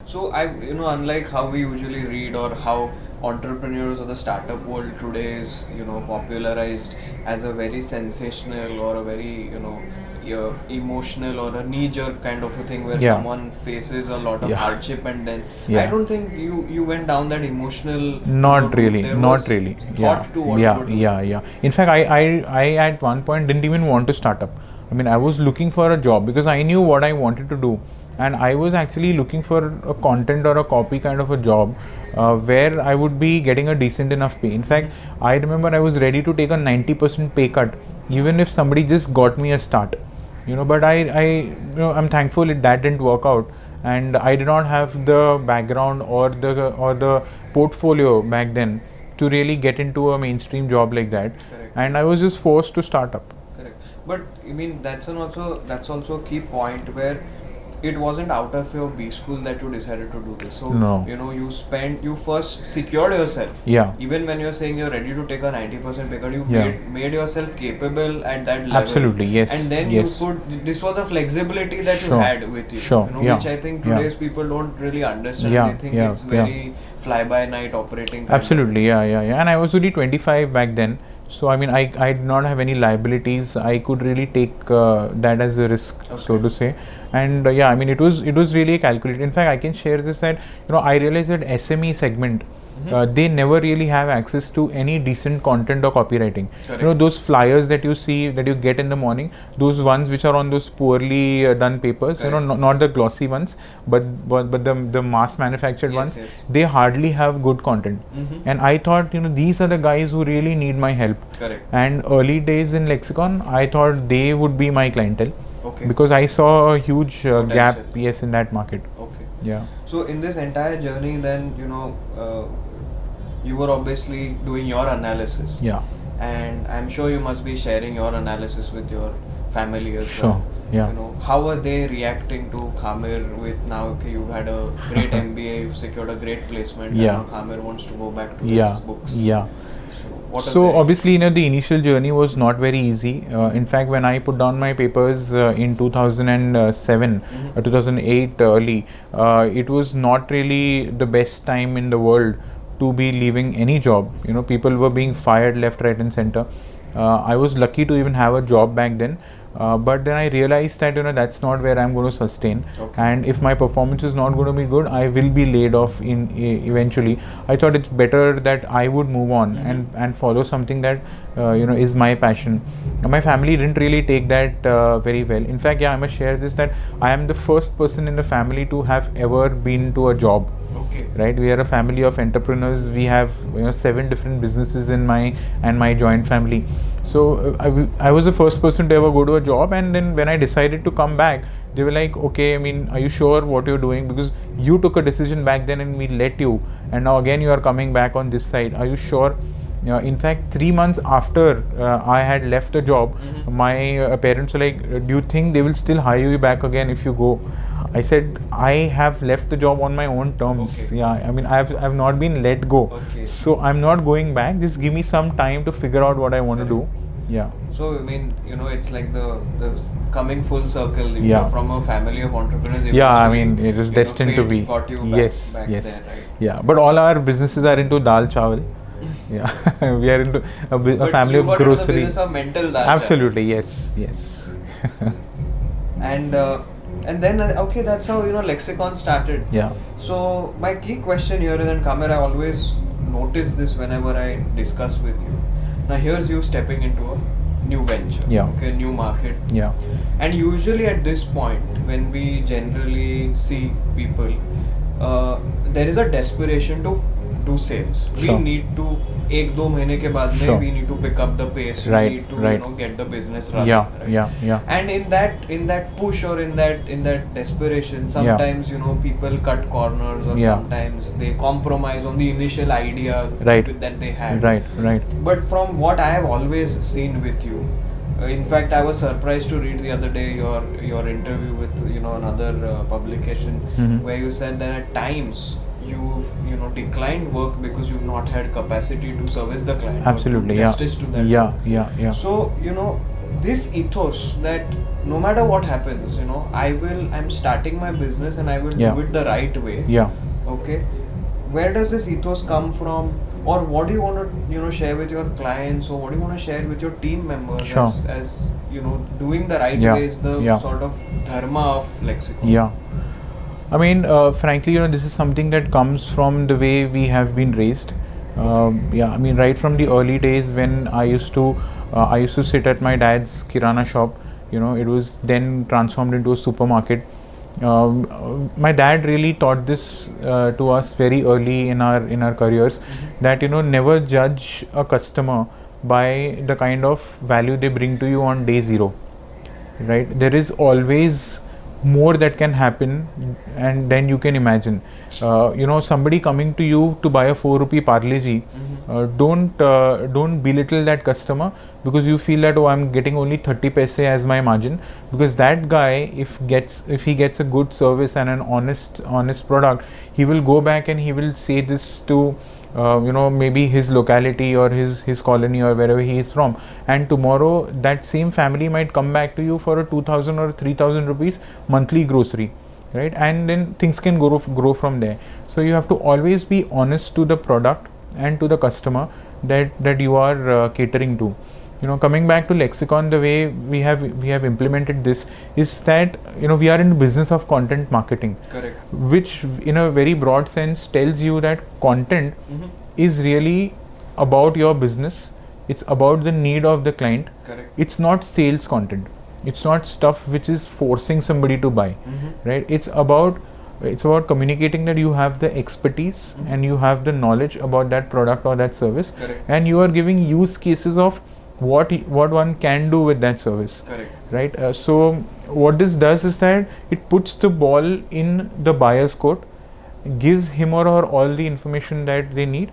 So unlike how we usually read or how entrepreneurs or the startup world today is, popularized as a very sensational or a very, emotional or a knee-jerk kind of a thing where Yeah. someone faces a lot of Yeah. hardship and then I Yeah. don't think you went down that emotional Not route. really, There not was really. Yeah, thought to what you yeah, were doing. yeah. In fact, I at one point didn't even want to start up. I mean, I was looking for a job because I knew what I wanted to do, and I was actually looking for a content or a copy kind of a job where I would be getting a decent enough pay. In fact, I remember I was ready to take a 90% pay cut, even if somebody just got me a start. But I'm thankful that didn't work out, and I did not have the background or the portfolio back then to really get into a mainstream job like that. Correct. And I was just forced to start up. Correct. But I mean that's also a key point where it wasn't out of your B school that you decided to do this. So No. you first secured yourself. Yeah. Even when you're saying you're ready to take a 90% pay cut, you Yeah. made yourself capable at that level. Absolutely, yes, And then yes. this was a flexibility that you Sure. had with you. Sure, yeah, Which I think yeah. today's people don't really understand. Yeah, They think yeah, it's yeah. very fly by night operating. kind of. Absolutely, yeah. And I was only 25 back then, so I mean, I did not have any liabilities. I could really take that as a risk, so Okay. to say. And I mean, it was really calculated. In fact, I can share this that I realized that SME segment. They never really have access to any decent content or copywriting. Correct. Those flyers that you see that you get in the morning, those ones which are on those poorly done papers, Correct. not the glossy ones, but the mass manufactured Yes, ones, yes. they hardly have good content. And I thought, these are the guys who really need my help. Correct. And early days in LexiConn, I thought they would be my clientele. Okay. Because I saw a huge gap, Potential. yes, in that market. Okay. Yeah. So in this entire journey, then you were obviously doing your analysis. Yeah. And I'm sure you must be sharing your analysis with your family as Sure. well. Yeah. How are they reacting to Khamir with now? Okay, you've had a great MBA, you've secured a great placement. Yeah. And now Khamir wants to go back to Yeah. his books. Yeah. So what are So they? obviously, the initial journey was not very easy. In fact, when I put down my papers in 2007, 2008 early, it was not really the best time in the world to be leaving any job. People were being fired left, right, and center. I was lucky to even have a job back then. But then I realized that that's not where I'm going to sustain. Okay. And if my performance is not going to be good, I will be laid off eventually. I thought it's better that I would move on and follow something that is my passion. My family didn't really take that very well. In fact, I must share this, that I am the first person in the family to have ever been to a job. Okay. Right, we are a family of entrepreneurs. We have 7 different businesses in my joint family. So I was the first person to ever go to a job, and then when I decided to come back, they were like, okay, I mean, are you sure what you're doing? Because you took a decision back then and we let you, and now again you are coming back on this side. Are you sure? In fact, 3 months after I had left the job, my parents were like, do you think they will still hire you back again if you go? I said, I have left the job on my own terms. Okay. Yeah, I mean, I've not been let go. Okay. So I'm not going back. Just give me some time to figure out what I want to do. Yeah. So I mean, it's like the coming full circle. Yeah. From a family of entrepreneurs. Yeah, I eventually, mean, it was destined to fate be. got you Yes, back yes. there, right? Yeah, but all our businesses are into dal chawal. Yeah, we are into a But family you of got into the grocery. business of mental dal Absolutely, yes. And then okay, that's how LexiConn started. Yeah. So my key question here is, and Khamir, I always notice this whenever I discuss with you. Now here's you stepping into a new venture. Yeah. Okay, new market. Yeah. And usually at this point, when we generally see people, there is a desperation to do sales. Sure. We need to 1-2 महीने के बाद में Sure. we need to pick up the pace. Right, We need to right. get the business running. Yeah, right? yeah. And in that push or in that desperation, sometimes people cut corners, or Yeah. sometimes they compromise on the initial idea Right. that they had. Right. But from what I have always seen with you, in fact, I was surprised to read the other day your interview with another publication where you said that at times you've declined work because you've not had capacity to service the client. Absolutely, or yeah. justice to that. Yeah. So this ethos that no matter what happens, I'm starting my business and I will Yeah. do it the right way. Yeah. Okay. Where does this ethos come from, or what do you want to share with your clients, or what do you want to share with your team members? Sure. As doing the right Yeah. way is the Yeah. sort of dharma of LexiConn. Yeah. I mean, frankly, this is something that comes from the way we have been raised. Yeah, I mean, right from the early days when I used to sit at my dad's kirana shop. It was then transformed into a supermarket. My dad really taught this to us very early in our careers, that never judge a customer by the kind of value they bring to you on day zero. Right, there is always more that can happen, and then you can imagine somebody coming to you to buy a 4 rupee parle ji. Don't belittle that customer because you feel that, oh, I'm getting only 30 paise as my margin, because that guy, if he gets a good service and an honest product, he will go back and he will say this to maybe his locality or his colony or wherever he is from, and tomorrow that same family might come back to you for a 2000 or 3000 rupees monthly grocery, right? And then things can grow from there. So you have to always be honest to the product and to the customer that you are catering to. Coming back to LexiConn, the way we have implemented this is that we are in the business of content marketing. Correct. Which in a very broad sense tells you that content is really about your business. It's about the need of the client. Correct. It's not sales content. It's not stuff which is forcing somebody to buy, right? It's about communicating that you have the expertise and you have the knowledge about that product or that service. Correct. And you are giving use cases of what one can do with that service. Correct. Right. So what this does is that it puts the ball in the buyer's court, gives him or her all the information that they need,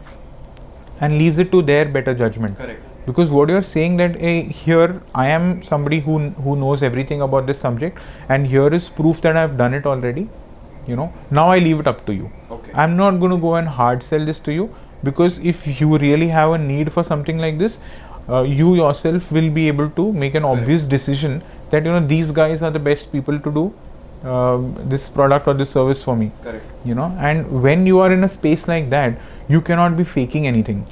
and leaves it to their better judgment. Correct. Because what you're saying that, hey, here I am somebody who knows everything about this subject, and here is proof that I've done it already. Now I leave it up to you. Okay. I'm not going to go and hard sell this to you, because if you really have a need for something like this, you yourself will be able to make an obvious decision that these guys are the best people to do this product or this service for me. Correct. And when you are in a space like that, you cannot be faking anything.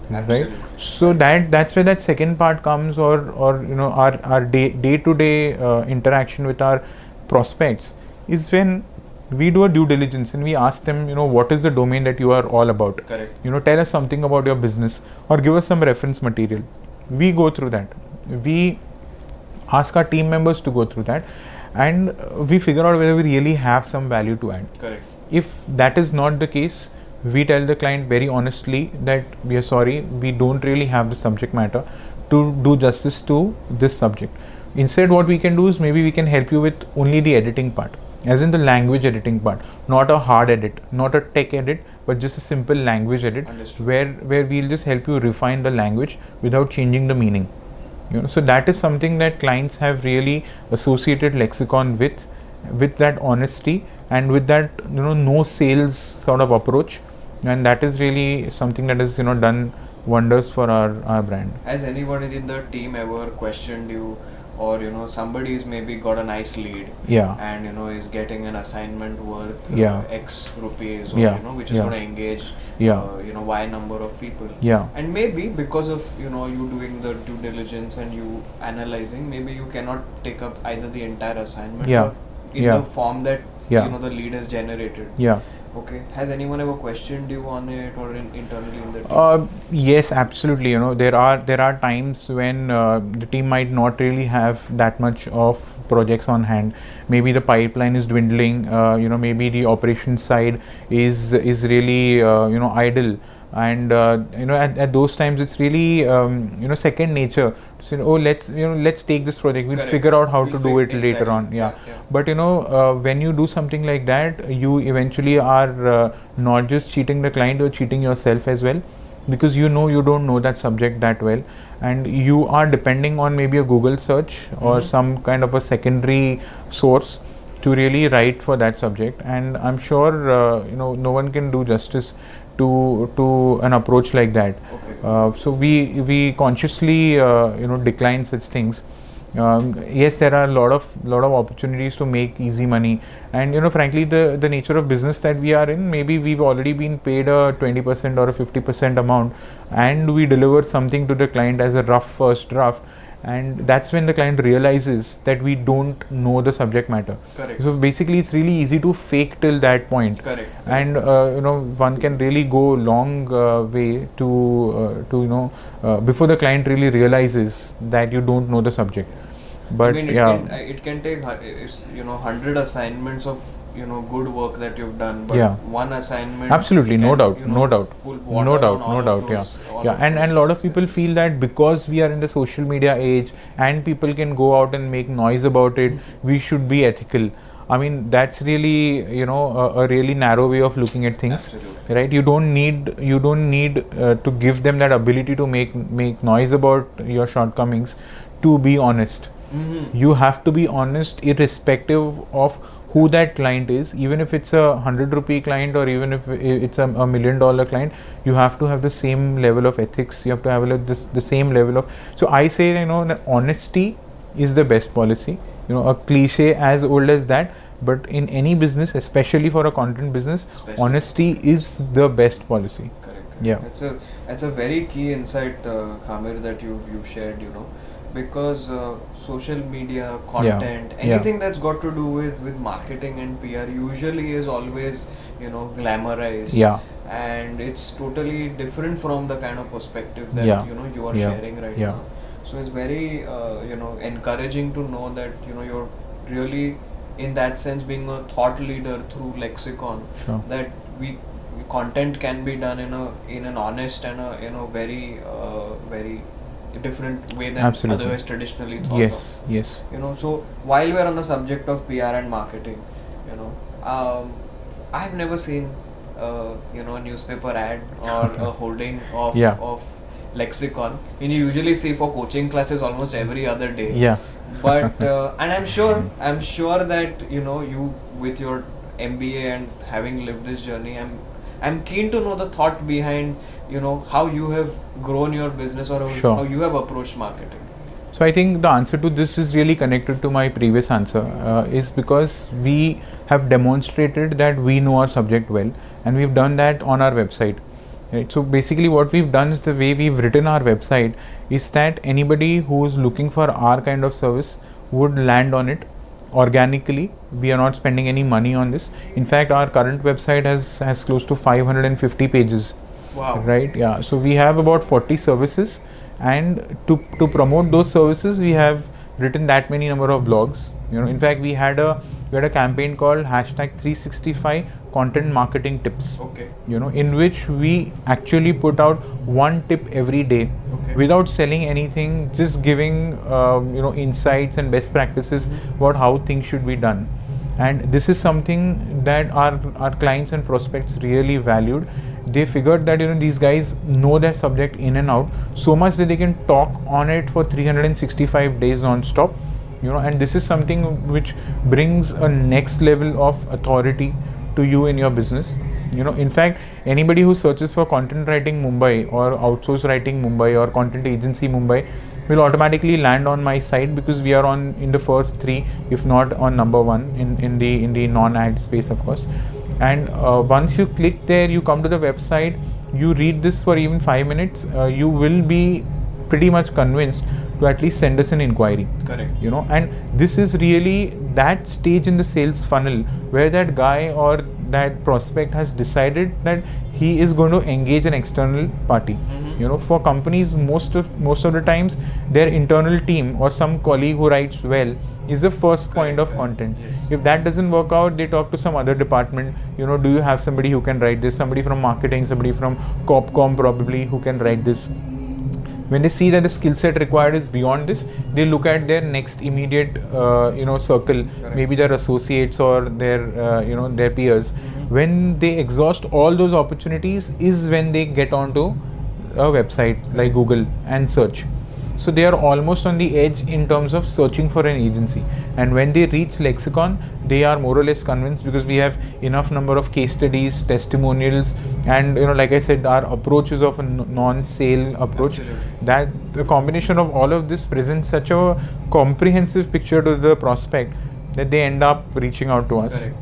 Absolutely. Right. So that's where that second part comes, or our day-to-day interaction with our prospects is when we do a due diligence and we ask them, what is the domain that you are all about? Correct. Tell us something about your business or give us some reference material. We go through that. We ask our team members to go through that, and we figure out whether we really have some value to add. Correct. If that is not the case, we tell the client very honestly that we are sorry, we don't really have the subject matter to do justice to this subject. Instead, what we can do is maybe we can help you with only the editing part, as in the language editing part, not a hard edit, not a tech edit, but just a simple language edit. Understood. where we'll just help you refine the language without changing the meaning. So that is something that clients have really associated LexiConn with that honesty and with that no sales sort of approach, and that is really something that has done wonders for our brand. Has anybody in the team ever questioned you, or somebody's maybe got a nice lead, Yeah. and is getting an assignment worth Yeah. X rupees, or Yeah. which is Yeah. going to engage Yeah. Y number of people, Yeah. and maybe because of you doing the due diligence and you analyzing, maybe you cannot take up either the entire assignment Yeah. or in Yeah. the form that Yeah. the lead has generated. Yeah. Okay. Has anyone ever questioned you on it, or internally in the team? Yes, absolutely. There are times when the team might not really have that much of projects on hand. Maybe the pipeline is dwindling. Maybe the operations side is really idle, and at those times it's really second nature to say, oh, let's take this project. We'll Correct. figure out how to do it Exactly. later on. Yeah. Yeah. But when you do something like that, you eventually are not just cheating the client, you're cheating yourself as well, because you don't know that subject that well, and you are depending on maybe a Google search or some kind of a secondary source to really write for that subject. And I'm sure no one can do justice to an approach like that. Okay. So we consciously decline such things. Yes, there are a lot of opportunities to make easy money, and frankly, the nature of business that we are in, maybe we've already been paid a 20% or a 50% amount, and we deliver something to the client as a rough first draft, and that's when the client realizes that we don't know the subject matter. Correct. So basically, it's really easy to fake till that point. Correct. And one can really go long way to before the client really realizes that you don't know the subject. But I mean, it can take 100 assignments of good work that you've done, but one assignment. Absolutely, no doubt, pull no water doubt, on all no of doubt. those- Yeah, and a lot of people feel that because we are in the social media age and people can go out and make noise about it, we should be ethical. I mean, that's really a really narrow way of looking at things. Absolutely. Right? You don't need to give them that ability to make noise about your shortcomings to be honest. You have to be honest irrespective of who that client is. Even if it's a 100 rupee client or even if it's a $1 million client, you have to have the same level of ethics. You have to have the same level of. So I say that honesty is the best policy. A cliche as old as that, but in any business, especially for a content business, honesty is the best policy. Correct. Yeah. It's a very key insight, Khamir, that you've shared. Because social media content, anything that's got to do with marketing and PR usually is always glamorized. Yeah. And it's totally different from the kind of perspective that you are sharing right now. So it's very encouraging to know that you're really in that sense being a thought leader through LexiConn. Sure. That content can be done in an honest and a very very different way than otherwise traditionally thought of. Yes. So while we're on the subject of PR and marketing, I've never seen a newspaper ad or a holding of LexiConn. You usually see for coaching classes almost every other day. Yeah. But and I'm sure that you with your MBA and having lived this journey, I'm keen to know the thought behind how you have grown your business or how you have approached marketing. So I think the answer to this is really connected to my previous answer, is because we have demonstrated that we know our subject well, and we've done that on our website. Right? So basically what we've done is the way we've written our website is that anybody who's looking for our kind of service would land on it organically. We are not spending any money on this. In fact, our current website has close to 550 pages. Wow. Right? Yeah. So we have about 40 services, and to promote those services, we have written that many number of blogs. In fact, we had a campaign called #365 content marketing tips. Okay. In which we actually put out one tip every day, without selling anything, just giving insights and best practices about how things should be done. And this is something that our clients and prospects really valued. They figured that these guys know their subject in and out so much that they can talk on it for 365 days non-stop. And this is something which brings a next level of authority to you in your business. In fact, anybody who searches for content writing Mumbai or outsource writing Mumbai or content agency Mumbai will automatically land on my site, because we are in the first 3, if not on number 1 in the non-ad space, of course. And once you click there, you come to the website, you read this for even 5 minutes, you will be pretty much convinced to at least send us an inquiry. Correct. And this is really that stage in the sales funnel where that guy or that prospect has decided that he is going to engage an external party. For companies, most of the times, their internal team or some colleague who writes well is the first point of content. Yes. If that doesn't work out, they talk to some other department. Do you have somebody who can write this? Somebody from marketing, somebody from Corpcom probably who can write this. When they see that the skill set required is beyond this, they look at their next immediate circle. Correct. Maybe their associates or their peers. When they exhaust all those opportunities is when they get onto a website like Google and search. so they are almost on the edge in terms of searching for an agency. And when they reach LexiConn, they are more or less convinced, because we have enough number of case studies, testimonials, and like I said, our approach is of a non-sale approach. Absolutely. That the combination of all of this presents such a comprehensive picture to the prospect that they end up reaching out to us. Correct.